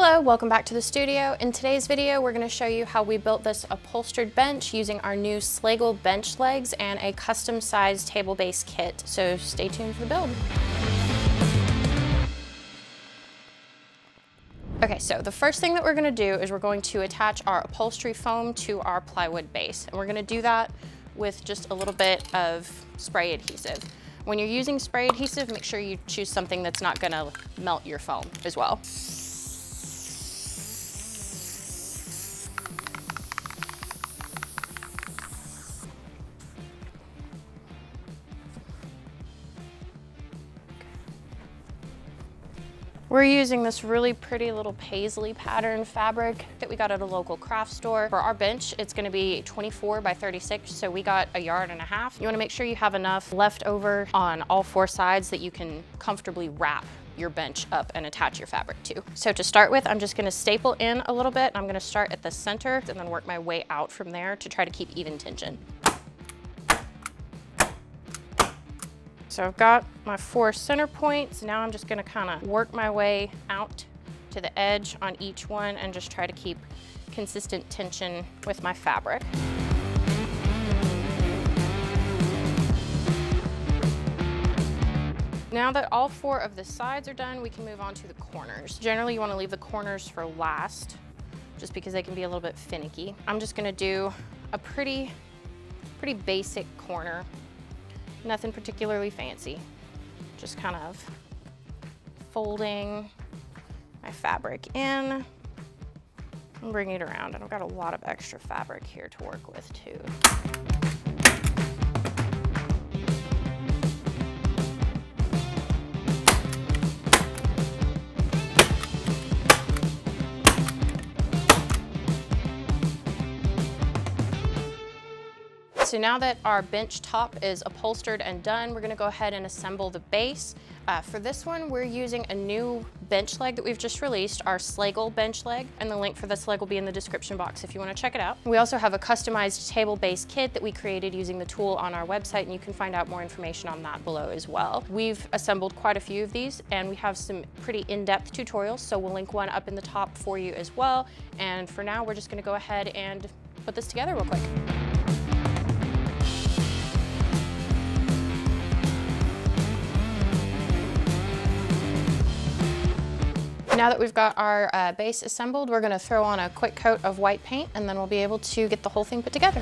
Hello, welcome back to the studio. In today's video, we're going to show you how we built this upholstered bench using our new Schlegel bench legs and a custom sized table base kit. So stay tuned for the build. Okay, so the first thing that we're going to do is we're going to attach our upholstery foam to our plywood base. And we're going to do that with just a little bit of spray adhesive. When you're using spray adhesive, make sure you choose something that's not going to melt your foam as well. We're using this really pretty little paisley pattern fabric that we got at a local craft store. For our bench, it's gonna be 24 by 36, so we got 1.5 yards. You wanna make sure you have enough left over on all four sides that you can comfortably wrap your bench up and attach your fabric to. So to start with, I'm just gonna staple in a little bit. I'm gonna start at the center and then work my way out from there to try to keep even tension. So I've got my 4 center points. Now I'm just gonna kind of work my way out to the edge on each one and just try to keep consistent tension with my fabric. Now that all 4 of the sides are done, we can move on to the corners. Generally, you wanna leave the corners for last, just because they can be a little bit finicky. I'm just gonna do a pretty basic corner. Nothing particularly fancy, just kind of folding my fabric in and bringing it around. And I've got a lot of extra fabric here to work with too. So now that our bench top is upholstered and done, we're gonna go ahead and assemble the base. For this one, we're using a new bench leg that we've just released, our Schlegel bench leg, and the link for this leg will be in the description box if you wanna check it out. We also have a customized table base kit that we created using the tool on our website, and you can find out more information on that below as well. We've assembled quite a few of these, and we have some pretty in-depth tutorials, so we'll link one up in the top for you as well. And for now, we're just gonna go ahead and put this together real quick. Now that we've got our base assembled, we're gonna throw on a quick coat of white paint and then we'll be able to get the whole thing put together.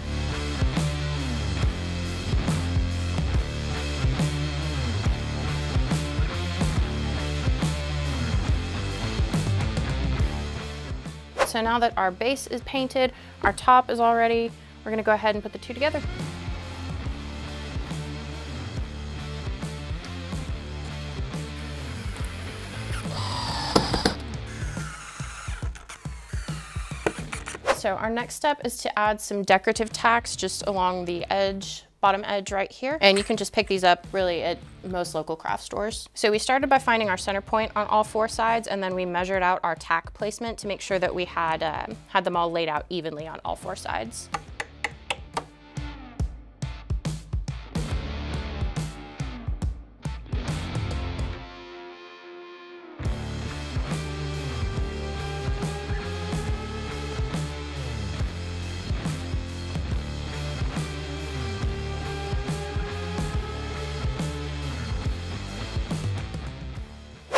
So now that our base is painted, our top is all ready, we're gonna go ahead and put the two together. So our next step is to add some decorative tacks just along the edge, bottom edge right here. And you can just pick these up really at most local craft stores. So we started by finding our center point on all 4 sides, and then we measured out our tack placement to make sure that we had them all laid out evenly on all 4 sides.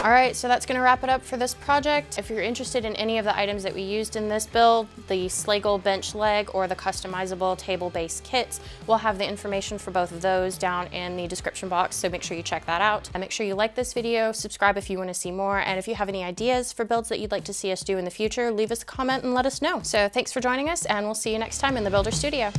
All right, so that's gonna wrap it up for this project. If you're interested in any of the items that we used in this build, the Schlegel bench leg or the customizable table base kits, we'll have the information for both of those down in the description box, so make sure you check that out. And make sure you like this video, subscribe if you wanna see more, and if you have any ideas for builds that you'd like to see us do in the future, leave us a comment and let us know. So thanks for joining us, and we'll see you next time in the Builder Studio.